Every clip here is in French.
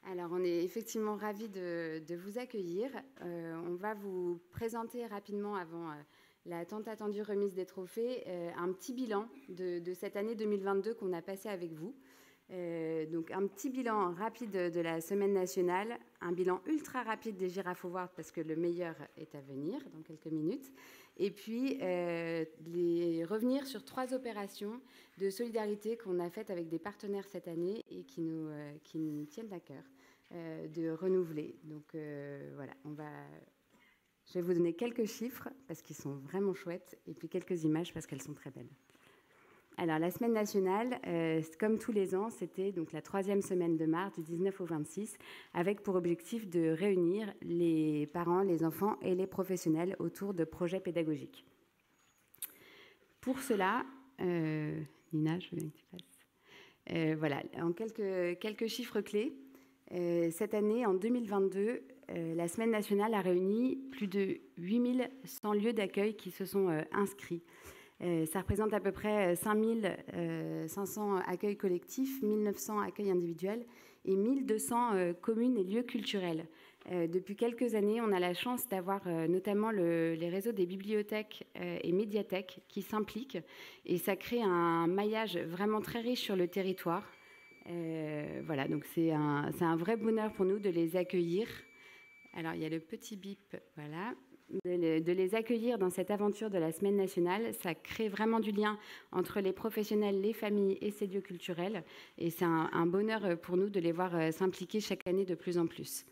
Alors, on est effectivement ravis de vous accueillir. On va vous présenter rapidement, avant la tant attendue remise des trophées, un petit bilan de cette année 2022 qu'on a passé avec vous. Donc, un petit bilan rapide de la semaine nationale, un bilan ultra rapide des Giraffe Awards parce que le meilleur est à venir dans quelques minutes. Et puis, revenir sur 3 opérations de solidarité qu'on a faites avec des partenaires cette année et qui nous tiennent à cœur de renouveler. Donc, voilà, je vais vous donner quelques chiffres parce qu'ils sont vraiment chouettes et puis quelques images parce qu'elles sont très belles. Alors, la semaine nationale, comme tous les ans, c'était donc la 3e semaine de mars, du 19 au 26, avec pour objectif de réunir les parents, les enfants et les professionnels autour de projets pédagogiques. Pour cela, Nina, je veux bien que tu passes. Voilà, en quelques chiffres clés. Cette année, en 2022, la semaine nationale a réuni plus de 8100 lieux d'accueil qui se sont inscrits. Ça représente à peu près 5500 accueils collectifs, 1900 accueils individuels et 1200 communes et lieux culturels. Depuis quelques années, on a la chance d'avoir notamment les réseaux des bibliothèques et médiathèques qui s'impliquent et ça crée un maillage vraiment très riche sur le territoire. Voilà, donc c'est un vrai bonheur pour nous de les accueillir. Alors, il y a le petit bip, voilà. De les accueillir dans cette aventure de la Semaine nationale, ça crée vraiment du lien entre les professionnels, les familles et ces lieux culturels. Et c'est un bonheur pour nous de les voir s'impliquer chaque année de plus en plus.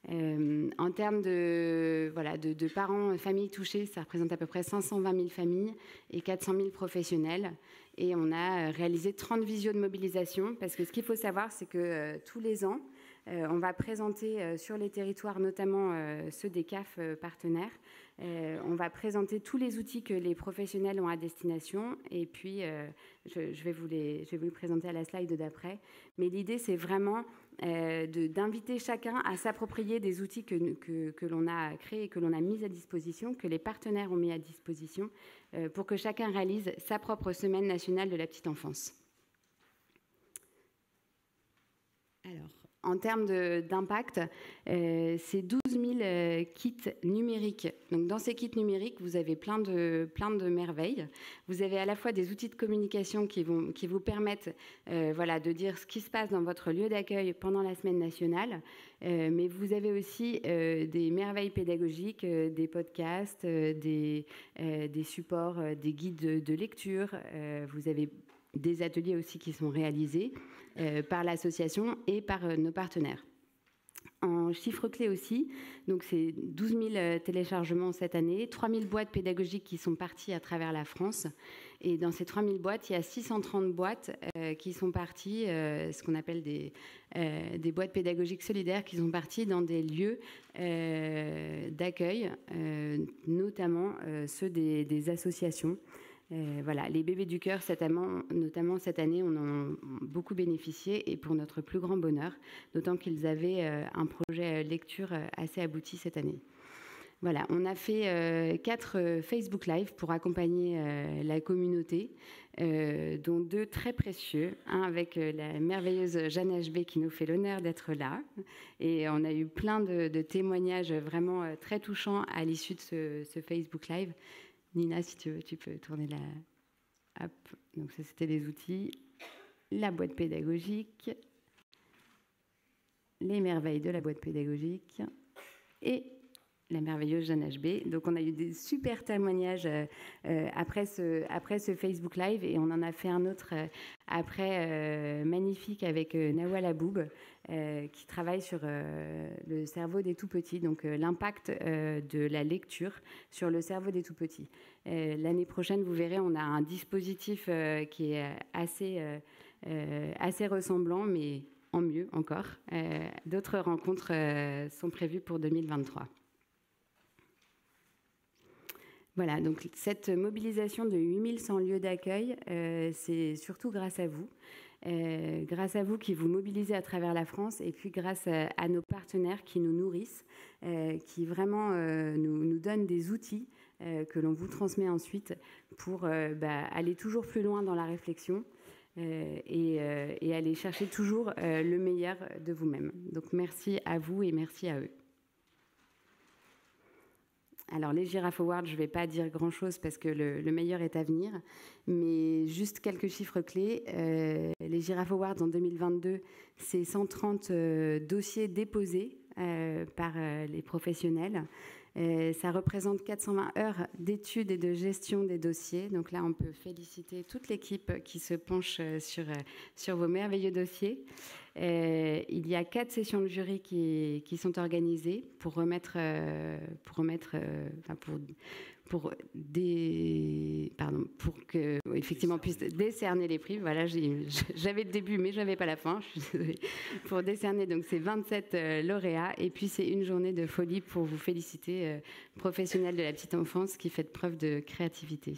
En termes de parents, familles touchées, ça représente à peu près 520 000 familles et 400 000 professionnels. Et on a réalisé 30 visios de mobilisation, parce que ce qu'il faut savoir, c'est que tous les ans, on va présenter sur les territoires, notamment ceux des CAF partenaires, on va présenter tous les outils que les professionnels ont à destination. Et puis, je vais vous les présenter à la slide d'après. Mais l'idée, c'est vraiment d'inviter chacun à s'approprier des outils que l'on a créés et que l'on a mis à disposition, que les partenaires ont mis à disposition, pour que chacun réalise sa propre semaine nationale de la petite enfance. Alors, en termes d'impact, c'est 12 000 kits numériques. Donc, dans ces kits numériques, vous avez plein de merveilles. Vous avez à la fois des outils de communication qui vous permettent de dire ce qui se passe dans votre lieu d'accueil pendant la semaine nationale. Mais vous avez aussi des merveilles pédagogiques, des podcasts, des supports, des guides de lecture. Vous avez des ateliers aussi qui sont réalisés par l'association et par nos partenaires. En chiffres clés aussi, donc c'est 12 000 téléchargements cette année, 3 000 boîtes pédagogiques qui sont parties à travers la France. Et dans ces 3 000 boîtes, il y a 630 boîtes qui sont parties, ce qu'on appelle des boîtes pédagogiques solidaires, qui sont parties dans des lieux d'accueil, notamment ceux des associations. Voilà, les bébés du cœur, notamment cette année, on en a beaucoup bénéficié et pour notre plus grand bonheur, d'autant qu'ils avaient un projet lecture assez abouti cette année. Voilà, on a fait 4 Facebook Live pour accompagner la communauté, dont 2 très précieux, un avec la merveilleuse Jeanne HB qui nous fait l'honneur d'être là. Et on a eu plein de témoignages vraiment très touchants à l'issue de ce Facebook Live. Nina, si tu veux, tu peux tourner la... Hop. Donc ça, c'était les outils. La boîte pédagogique. Les merveilles de la boîte pédagogique. Et la merveilleuse Jeanne HB. Donc on a eu des super témoignages après ce Facebook Live et on en a fait un autre après magnifique avec Nawal Aboub qui travaille sur le cerveau des tout-petits, donc l'impact de la lecture sur le cerveau des tout-petits. L'année prochaine, vous verrez, on a un dispositif qui est assez ressemblant, mais en mieux encore. D'autres rencontres sont prévues pour 2023. Voilà, donc cette mobilisation de 8100 lieux d'accueil, c'est surtout grâce à vous. Grâce à vous qui vous mobilisez à travers la France et puis grâce à nos partenaires qui nous nourrissent, qui vraiment nous donnent des outils que l'on vous transmet ensuite pour aller toujours plus loin dans la réflexion. et aller chercher toujours le meilleur de vous-même. Donc merci à vous et merci à eux. Alors les Giraffe Awards, je ne vais pas dire grand-chose parce que le meilleur est à venir, mais juste quelques chiffres clés. Les Giraffe Awards en 2022, c'est 130 dossiers déposés par les professionnels. Ça représente 420 heures d'études et de gestion des dossiers. Donc là, on peut féliciter toute l'équipe qui se penche sur vos merveilleux dossiers. Il y a 4 sessions de jury qui sont organisées pour remettre, pour que effectivement on puisse décerner les prix. Voilà, j'avais le début mais j'avais pas la fin. Je suis désolée. Pour décerner donc ces 27 lauréats et puis c'est une journée de folie pour vous féliciter, professionnels de la petite enfance qui faites preuve de créativité.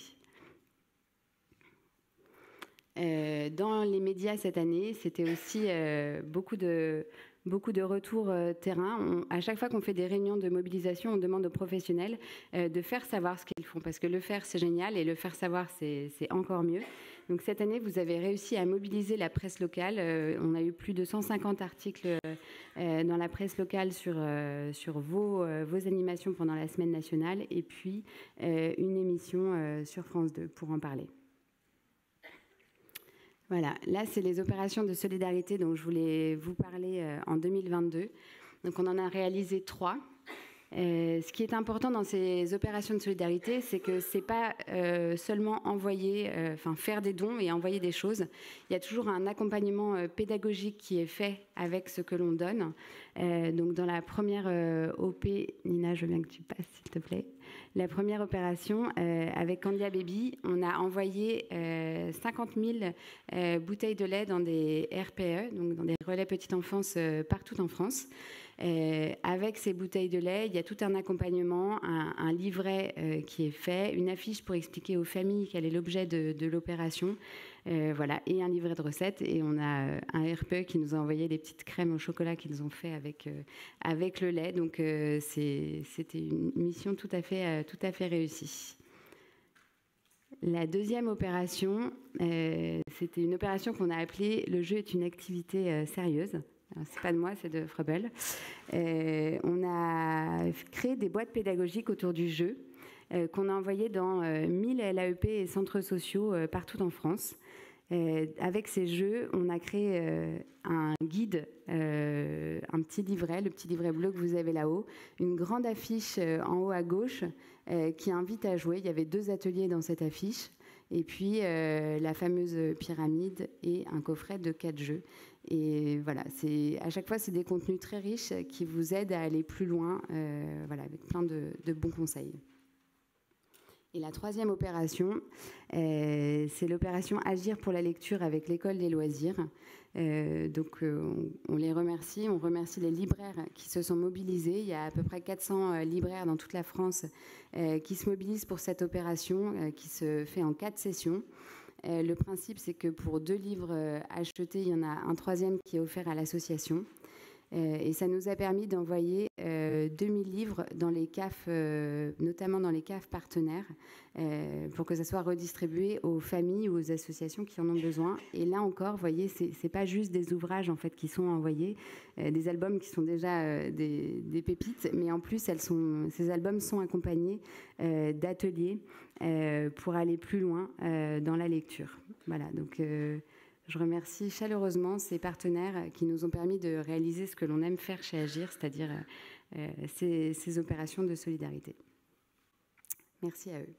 Dans les médias cette année, c'était aussi beaucoup de retours terrain. À chaque fois qu'on fait des réunions de mobilisation, on demande aux professionnels de faire savoir ce qu'ils font, parce que le faire, c'est génial, et le faire savoir, c'est encore mieux. Donc cette année, vous avez réussi à mobiliser la presse locale. On a eu plus de 150 articles dans la presse locale sur vos animations pendant la semaine nationale, et puis une émission sur France 2 pour en parler. Voilà, là, c'est les opérations de solidarité dont je voulais vous parler en 2022. Donc, on en a réalisé 3. Ce qui est important dans ces opérations de solidarité, c'est que ce n'est pas seulement faire des dons et envoyer des choses. Il y a toujours un accompagnement pédagogique qui est fait avec ce que l'on donne. Donc, dans la première OP, Nina, je veux bien que tu passes, s'il te plaît. La première opération, avec Candia Baby, on a envoyé 50 000 bouteilles de lait dans des RPE, donc dans des relais petite enfance partout en France. Avec ces bouteilles de lait, il y a tout un accompagnement, un livret qui est fait, une affiche pour expliquer aux familles quel est l'objet de l'opération, voilà, et un livret de recettes. Et on a un RPE qui nous a envoyé des petites crèmes au chocolat qu'ils ont fait avec le lait. Donc c'était une mission tout à fait réussie. La deuxième opération, c'était une opération qu'on a appelée « Le jeu est une activité sérieuse ». C'est pas de moi, c'est de Frebel. On a créé des boîtes pédagogiques autour du jeu qu'on a envoyées dans 1000 LAEP et centres sociaux partout en France. Avec ces jeux, on a créé un guide, un petit livret, le petit livret bleu que vous avez là-haut, une grande affiche en haut à gauche qui invite à jouer. Il y avait 2 ateliers dans cette affiche. Et puis la fameuse pyramide et un coffret de 4 jeux. Et voilà, à chaque fois, c'est des contenus très riches qui vous aident à aller plus loin, voilà, avec plein de bons conseils. Et la troisième opération, c'est l'opération Agir pour la lecture avec l'École des loisirs. Donc on les remercie, on remercie les libraires qui se sont mobilisés. Il y a à peu près 400 libraires dans toute la France qui se mobilisent pour cette opération qui se fait en 4 sessions. Le principe, c'est que pour 2 livres achetés, il y en a un 3e qui est offert à l'association. Et ça nous a permis d'envoyer 2000 livres dans les CAF, notamment dans les CAF partenaires, pour que ça soit redistribué aux familles ou aux associations qui en ont besoin. Et là encore, vous voyez, c'est pas juste des ouvrages en fait qui sont envoyés, des albums qui sont déjà des pépites, mais en plus ces albums sont accompagnés d'ateliers pour aller plus loin dans la lecture. Voilà, donc je remercie chaleureusement ces partenaires qui nous ont permis de réaliser ce que l'on aime faire chez Agir, c'est-à-dire ces opérations de solidarité. Merci à eux.